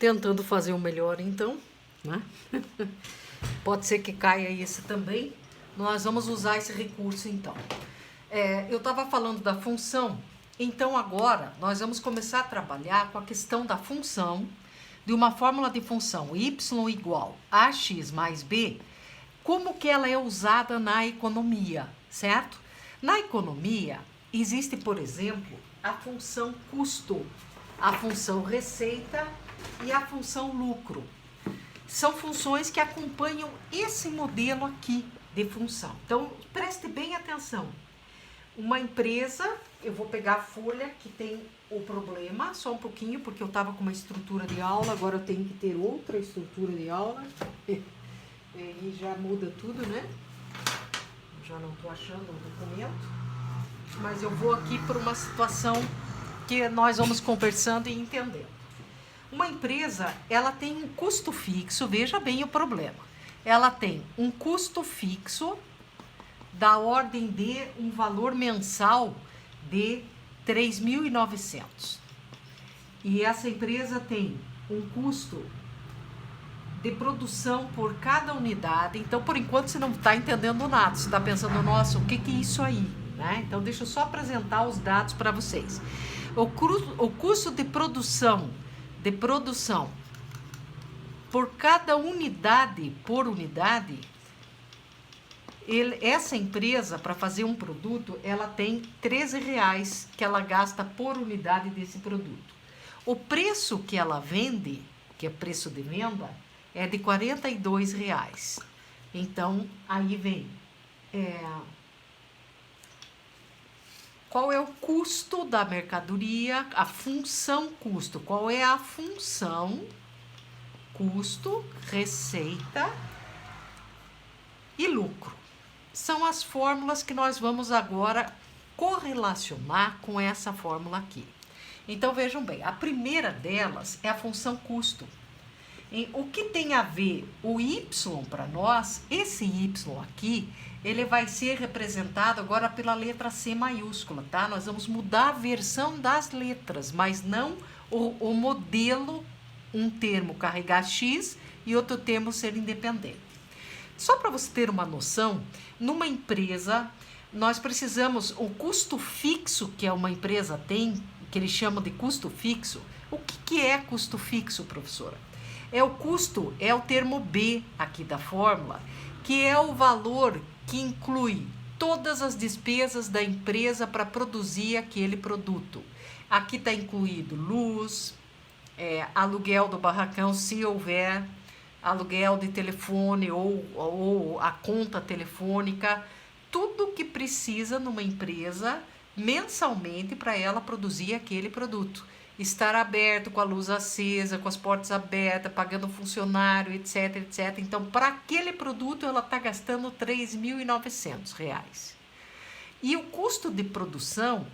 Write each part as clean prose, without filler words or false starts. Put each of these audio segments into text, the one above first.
tentando fazer o melhor então, né? Pode ser que caia esse também. Nós vamos usar esse recurso então. Eu estava falando da função, então agora nós vamos começar a trabalhar com a questão da função, de uma fórmula de função y igual a ax mais b, como que ela é usada na economia, certo? Na economia existe, por exemplo, a função custo, a função receita e a função lucro. São funções que acompanham esse modelo aqui de função. Então, preste bem atenção. Uma empresa, eu vou pegar a folha que tem o problema, só um pouquinho, porque eu estava com uma estrutura de aula, agora eu tenho que ter outra estrutura de aula. E já muda tudo, né? Já não estou achando o documento. Mas eu vou aqui por uma situação que nós vamos conversando e entendendo. Uma empresa, ela tem um custo fixo, veja bem o problema. Ela tem um custo fixo da ordem de um valor mensal de 3.900. E essa empresa tem um custo de produção por cada unidade. Então, por enquanto, você não está entendendo nada. Você está pensando, nossa, o que é isso aí? Né? Então, deixa eu só apresentar os dados para vocês. O custo de produção por cada unidade, essa empresa, para fazer um produto, ela tem R$13 que ela gasta por unidade desse produto. O preço que ela vende, que é preço de venda, é de R$42. Então, aí vem... Qual é o custo da mercadoria? A função custo. Qual é a função? Custo, receita e lucro. São as fórmulas que nós vamos agora correlacionar com essa fórmula aqui. Então, vejam bem, a primeira delas é a função custo. O que tem a ver o y para nós, esse y aqui, ele vai ser representado agora pela letra C maiúscula, tá? Nós vamos mudar a versão das letras, mas não o modelo, um termo carregar X e outro termo ser independente. Só para você ter uma noção, numa empresa, nós precisamos, o custo fixo que uma empresa tem, que eles chamam de custo fixo. O que é custo fixo, professora? O custo, é o termo B aqui da fórmula, que é o valor que inclui todas as despesas da empresa para produzir aquele produto. Aqui está incluído luz, aluguel do barracão, se houver, aluguel de telefone ou a conta telefônica, tudo que precisa numa empresa mensalmente para ela produzir aquele produto. Estar aberto, com a luz acesa, com as portas abertas, pagando funcionário, etc, etc. Então, para aquele produto, ela está gastando R$3.900. E o custo de produção,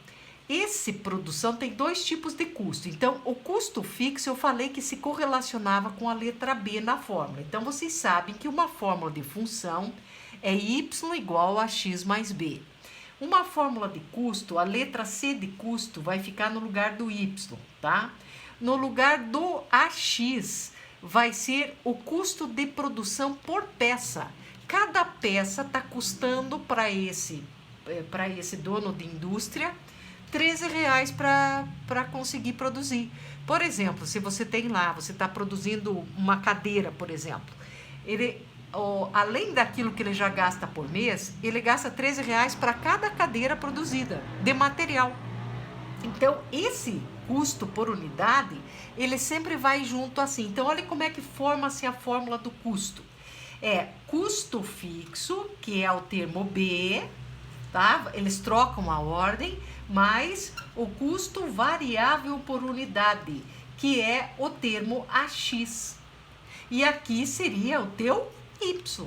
produção tem dois tipos de custo. Então, o custo fixo, eu falei que se correlacionava com a letra B na fórmula. Então, vocês sabem que uma fórmula de função é y igual a x mais b. Uma fórmula de custo, a letra C de custo vai ficar no lugar do Y, tá? No lugar do AX vai ser o custo de produção por peça. Cada peça está custando para esse dono de indústria R$13 para conseguir produzir. Por exemplo, se você tem lá, você está produzindo uma cadeira, por exemplo, além daquilo que ele já gasta por mês, ele gasta R$13 para cada cadeira produzida, de material. Então, esse custo por unidade, ele sempre vai junto assim. Então, olha como é que forma-se a fórmula do custo. Custo fixo, que é o termo B, tá? Eles trocam a ordem, mais o custo variável por unidade, que é o termo AX. E aqui seria o teu Y,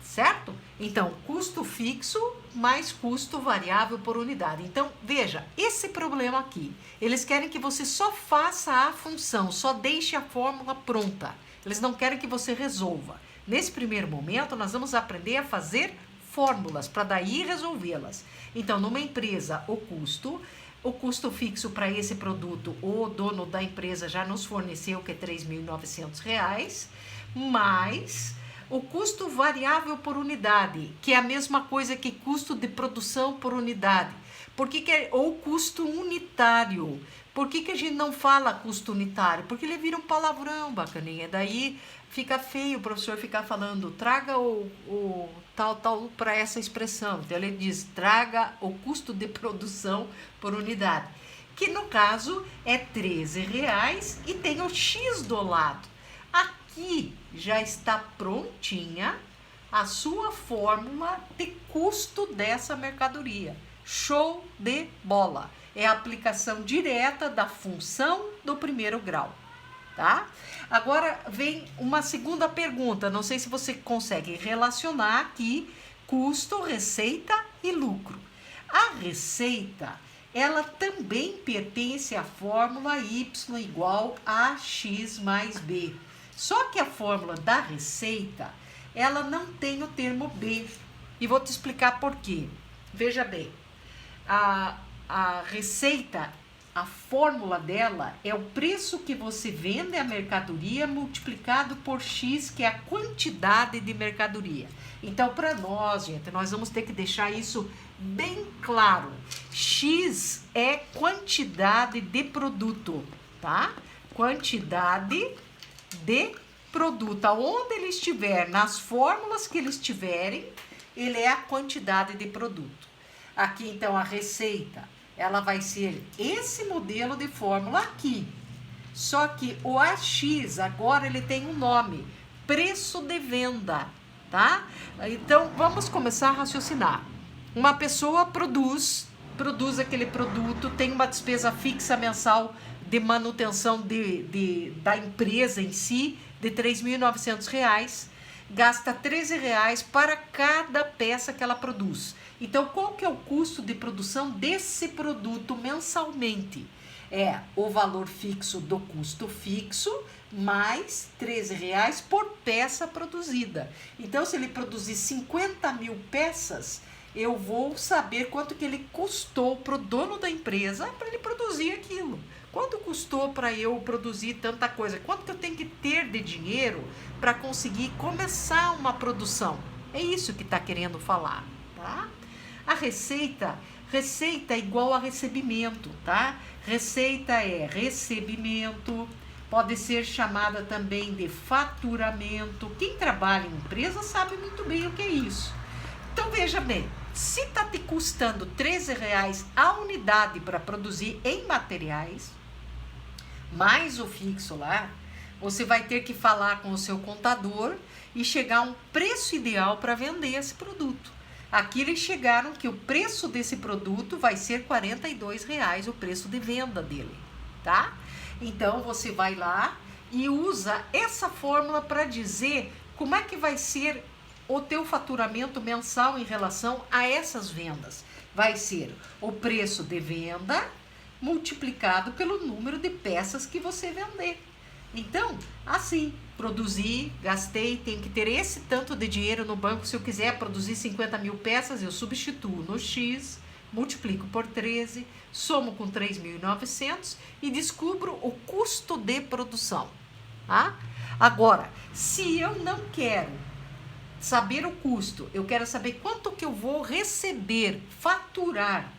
certo? Então, custo fixo mais custo variável por unidade. Então, veja, esse problema aqui, eles querem que você só faça a função, só deixe a fórmula pronta. Eles não querem que você resolva. Nesse primeiro momento, nós vamos aprender a fazer fórmulas para daí resolvê-las. Então, numa empresa, o custo o custo fixo para esse produto, o dono da empresa já nos forneceu, que é R$ 3.900, mais o custo variável por unidade, que é a mesma coisa que custo de produção por unidade. Por que ou custo unitário? Por que a gente não fala custo unitário? Porque ele vira um palavrão, bacaninha. Daí fica feio o professor ficar falando, traga o tal para essa expressão. Então ele diz, traga o custo de produção por unidade, que no caso é R$13 e tem o X do lado. Aqui já está prontinha a sua fórmula de custo dessa mercadoria. Show de bola! É a aplicação direta da função do primeiro grau, tá? Agora vem uma segunda pergunta, não sei se você consegue relacionar aqui custo, receita e lucro. A receita, ela também pertence à fórmula Y igual a X mais B. Só que a fórmula da receita, ela não tem o termo B. E vou te explicar por quê. Veja bem, a receita, a fórmula dela é o preço que você vende a mercadoria multiplicado por X, que é a quantidade de mercadoria. Então, para nós, gente, nós vamos ter que deixar isso bem claro. X é quantidade de produto, tá? Quantidade de produto. Aonde ele estiver, nas fórmulas que eles tiverem, ele é a quantidade de produto. Aqui, então, a receita, ela vai ser esse modelo de fórmula aqui. Só que o AX, agora, ele tem um nome, preço de venda, tá? Então, vamos começar a raciocinar. Uma pessoa produz aquele produto, tem uma despesa fixa mensal de manutenção da empresa em si, de R$ 3.900, gasta R$13 para cada peça que ela produz. Então, qual que é o custo de produção desse produto mensalmente? É o valor fixo do custo fixo, mais R$13 por peça produzida. Então, se ele produzir 50.000 peças, eu vou saber quanto que ele custou para o dono da empresa para ele produzir aquilo. Quanto custou para eu produzir tanta coisa? Quanto que eu tenho que ter de dinheiro para conseguir começar uma produção? É isso que está querendo falar, tá? A receita é igual a recebimento, tá? Receita é recebimento, pode ser chamada também de faturamento. Quem trabalha em empresa sabe muito bem o que é isso. Então, veja bem, se está te custando R$13 a unidade para produzir em materiais, mais o fixo lá, você vai ter que falar com o seu contador e chegar a um preço ideal para vender esse produto. Aqui eles chegaram que o preço desse produto vai ser R$42, o preço de venda dele, tá? Então, você vai lá e usa essa fórmula para dizer como é que vai ser o teu faturamento mensal em relação a essas vendas. Vai ser o preço de venda multiplicado pelo número de peças que você vender. Então, assim, produzi, gastei, tenho que ter esse tanto de dinheiro no banco. Se eu quiser produzir 50.000 peças, eu substituo no X, multiplico por 13, somo com 3.900 e descubro o custo de produção. Tá? Agora, se eu não quero saber o custo, eu quero saber quanto que eu vou receber, faturar,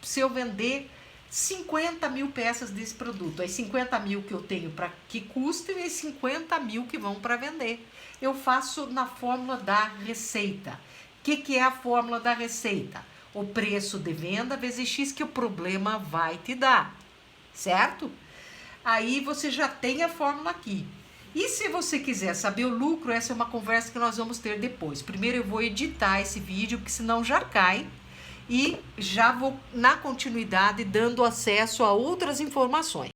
se eu vender 50.000 peças desse produto. As 50.000 que eu tenho para que custem e as 50.000 que vão para vender. Eu faço na fórmula da receita. O que é a fórmula da receita? O preço de venda vezes X que o problema vai te dar, certo? Aí você já tem a fórmula aqui. E se você quiser saber o lucro, essa é uma conversa que nós vamos ter depois. Primeiro eu vou editar esse vídeo, porque senão já cai. E já vou, na continuidade, dando acesso a outras informações.